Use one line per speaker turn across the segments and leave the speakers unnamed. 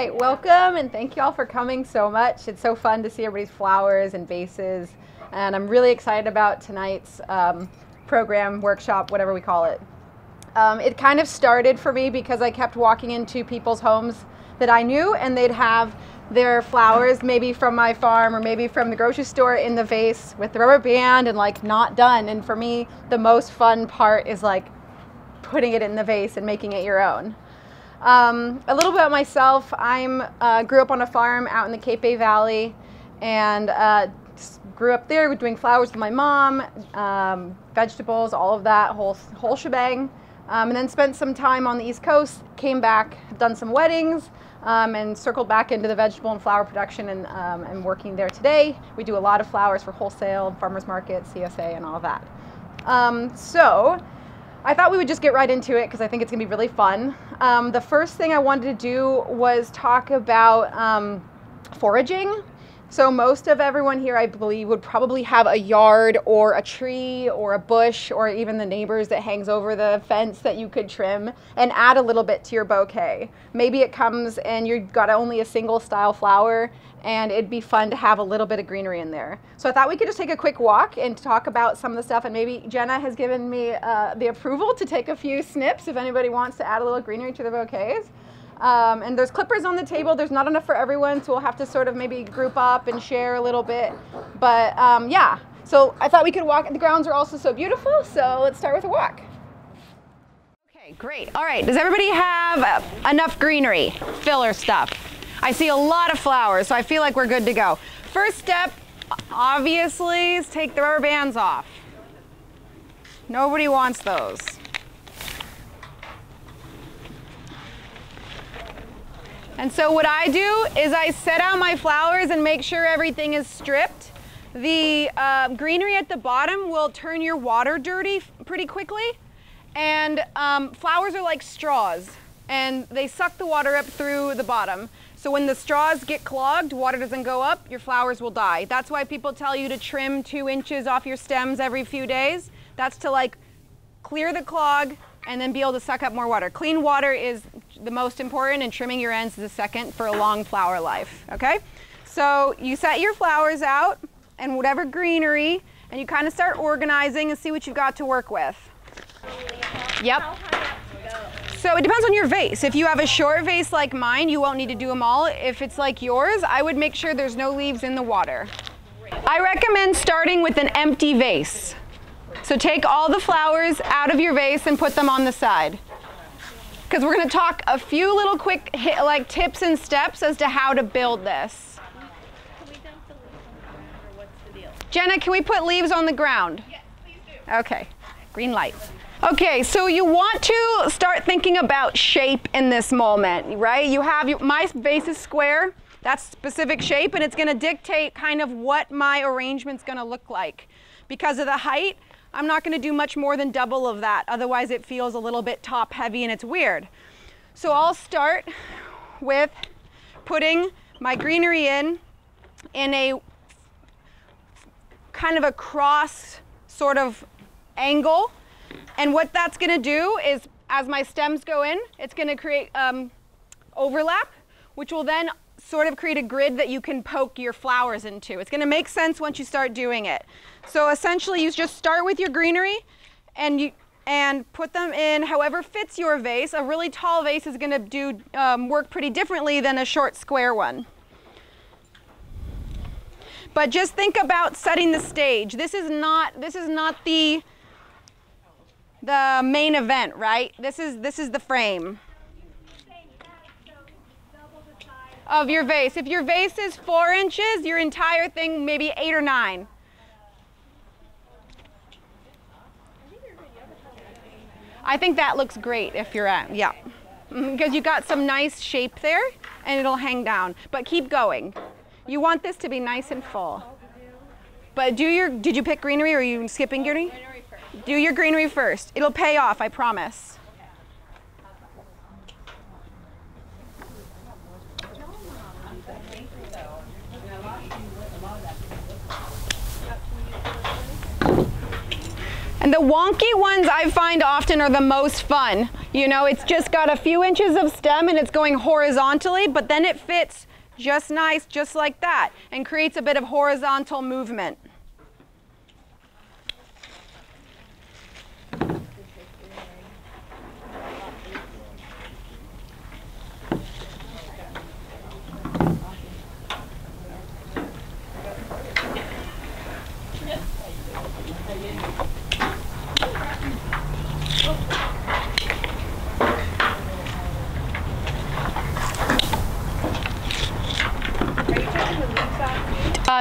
right, welcome and thank you all for coming so much. It's so fun to see everybody's flowers and vases, and I'm really excited about tonight's program, workshop, whatever we call it. It kind of started for me because I kept walking into people's homes that I knew, and they'd have their flowers maybe from my farm or maybe from the grocery store in the vase with the rubber band and like not done. And for me, the most fun part is like putting it in the vase and making it your own. A little bit about myself. I grew up on a farm out in the Cape Bay Valley, and grew up there doing flowers with my mom, vegetables, all of that, whole shebang. And then spent some time on the East Coast, came back, have done some weddings, and circled back into the vegetable and flower production, and working there today. We do a lot of flowers for wholesale, farmers markets, CSA, and all of that. So I thought we would just get right into it because I think it's gonna be really fun. The first thing I wanted to do was talk about foraging. So most of everyone here, I believe, would probably have a yard or a tree or a bush or even the neighbors that hangs over the fence that you could trim and add a little bit to your bouquet. Maybe it comes and you've got only a single style flower, and it'd be fun to have a little bit of greenery in there. So I thought we could just take a quick walk and talk about some of the stuff, and maybe Jenna has given me the approval to take a few snips if anybody wants to add a little greenery to their bouquets. And there's clippers on the table. There's not enough for everyone, so we'll have to sort of maybe group up and share a little bit. But yeah, so I thought we could walk. The grounds are also so beautiful, so let's start with a walk. Okay, great. All right, does everybody have enough greenery, filler stuff? I see a lot of flowers, so I feel like we're good to go. First step, obviously, is take the rubber bands off. Nobody wants those. And so what I do is I set out my flowers and make sure everything is stripped. The greenery at the bottom will turn your water dirty pretty quickly. And flowers are like straws, and they suck the water up through the bottom. So when the straws get clogged, water doesn't go up, your flowers will die. That's why people tell you to trim 2 inches off your stems every few days. That's to like clear the clog and then be able to suck up more water. Clean water is the most important, and trimming your ends is the second for a long flower life, okay? So you set your flowers out and whatever greenery, and you kind of start organizing and see what you've got to work with. Yep. So it depends on your vase. If you have a short vase like mine, you won't need to do them all. If it's like yours, I would make sure there's no leaves in the water. I recommend starting with an empty vase. So take all the flowers out of your vase and put them on the side. Because we're going to talk a few little quick tips and steps as to how to build this.
Can we dump the leaves on the ground, or what's the deal?
Jenna, can we put leaves on the ground?
Yes, please do.
Okay, green light. Okay, so you want to start thinking about shape in this moment, right? You have my vase is square. That's specific shape, and it's going to dictate kind of what my arrangement's going to look like. Because of the height, I'm not going to do much more than double of that. Otherwise, it feels a little bit top heavy and it's weird. So I'll start with putting my greenery in a kind of a cross sort of angle. And what that's going to do is, as my stems go in, it's going to create overlap, which will then sort of create a grid that you can poke your flowers into. It's going to make sense once you start doing it. So essentially, you just start with your greenery and put them in however fits your vase. A really tall vase is going to do work pretty differently than a short square one. But just think about setting the stage. This is not the main event, right? This is the frame of your vase. If your vase is 4 inches, your entire thing maybe 8 or 9. I think that looks great if you're at, yeah. Because you got some nice shape there and it'll hang down. But keep going. You want this to be nice and full. But did you pick greenery, or are you skipping greenery? Greenery first. Do your greenery first. It'll pay off, I promise. And the wonky ones I find often are the most fun. You know, it's just got a few inches of stem and it's going horizontally, but then it fits just nice, just like that, and creates a bit of horizontal movement.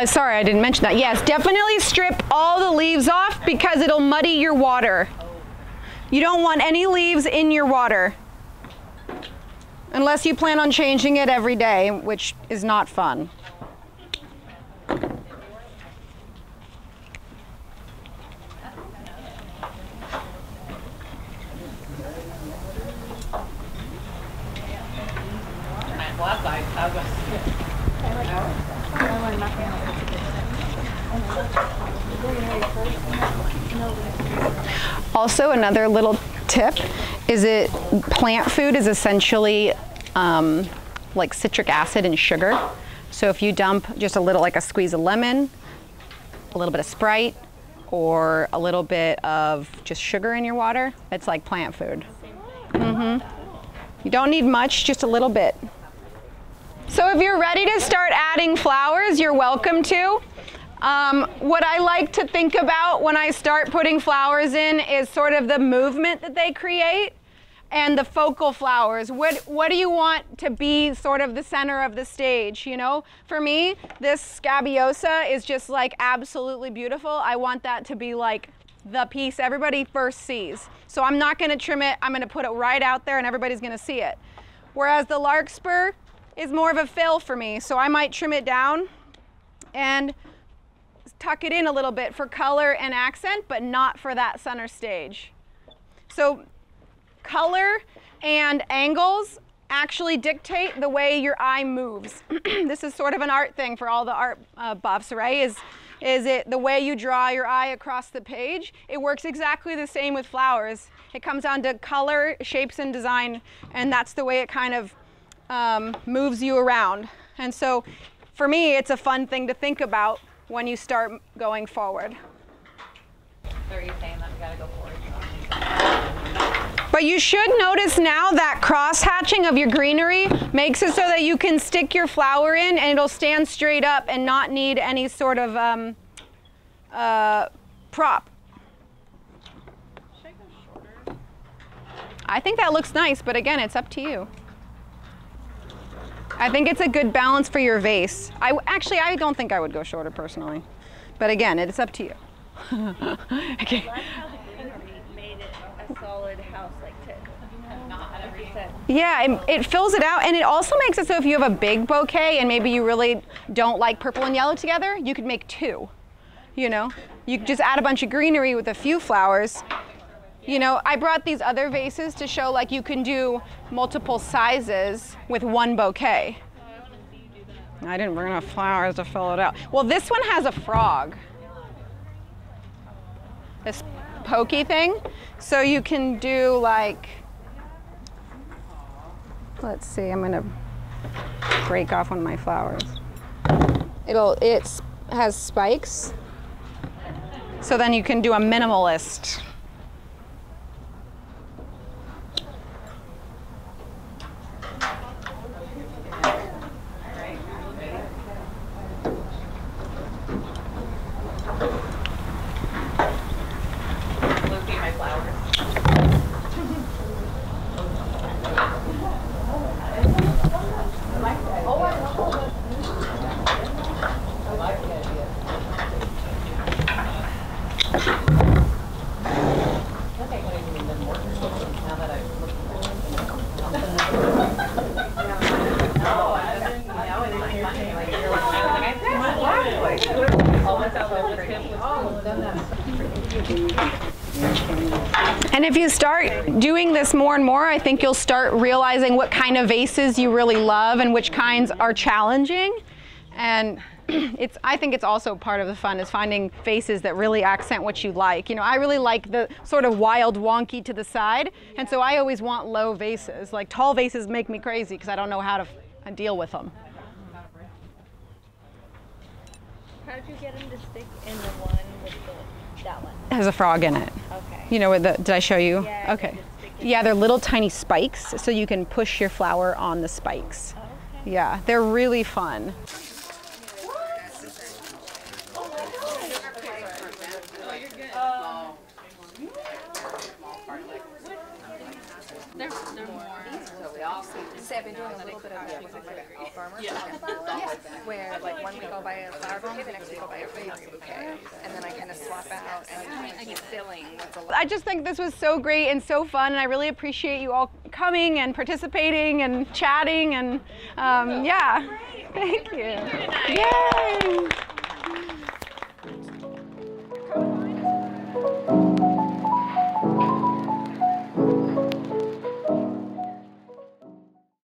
Sorry, I didn't mention that. Yes, definitely strip all the leaves off because it'll muddy your water. You don't want any leaves in your water unless you plan on changing it every day, which is not fun. Also, another little tip is plant food is essentially like citric acid and sugar. So if you dump just a little, like a squeeze of lemon, a little bit of Sprite, or a little bit of just sugar in your water, it's like plant food. You don't need much, just a little bit. So if you're ready to start adding flowers, you're welcome to. What I like to think about when I start putting flowers in is sort of the movement that they create and the focal flowers. What do you want to be sort of the center of the stage, you know? For me, this scabiosa is just like absolutely beautiful. I want that to be like the piece everybody first sees. So I'm not gonna trim it, I'm gonna put it right out there and everybody's gonna see it. Whereas the larkspur is more of a fill for me, so I might trim it down and tuck it in a little bit for color and accent, but not for that center stage. So color and angles actually dictate the way your eye moves. This is sort of an art thing for all the art buffs, right? Is it the way you draw your eye across the page? It works exactly the same with flowers. It comes down to color, shapes, and design, and that's the way it kind of moves you around. And so for me, it's a fun thing to think about when you start going forward.
So are you saying that we gotta go forward?
But you should notice now that cross-hatching of your greenery makes it so that you can stick your flower in and it'll stand straight up and not need any sort of prop.
Should I go shorter?
I think that looks nice, but again, it's up to you. I think it's a good balance for your vase. I don't think I would go shorter personally, but again, it's up to you. Okay.
I like how the greenery made it a solid house like this. Not 100%.
Yeah, it fills it out, and it also makes it so if you have a big bouquet and maybe you really don't like purple and yellow together, you could make two. You know, you could just add a bunch of greenery with a few flowers. You know, I brought these other vases to show like you can do multiple sizes with one bouquet. I didn't bring enough flowers to fill it out. Well, this one has a frog. This pokey thing. So you can do like, let's see, I'm gonna break off one of my flowers. It has spikes. So then you can do a minimalist. And if you start doing this more and more, I think you'll start realizing what kind of vases you really love and which kinds are challenging. And I think it's also part of the fun is finding vases that really accent what you like. You know, I really like the sort of wild wonky to the side, and so I always want low vases. Like tall vases make me crazy because I don't know how to deal with them.
How did you get them to stick in the one with that one?
It has a frog in it.
Okay.
You know what did I show you?
Yeah.
Okay. Yeah, they're little tiny spikes, so you can push your flower on the spikes.
Oh, okay.
Yeah, they're really fun.
They're more.
So I've been doing a little bit of that with like farmers where like one week I'll buy a flower bouquet, the next week I'll buy a vase bouquet, and then I kind of swap out and keep filling what's allowed.
I just think this was so great and so fun, and I really appreciate you all coming and participating and chatting, and yeah, thank you. Yay!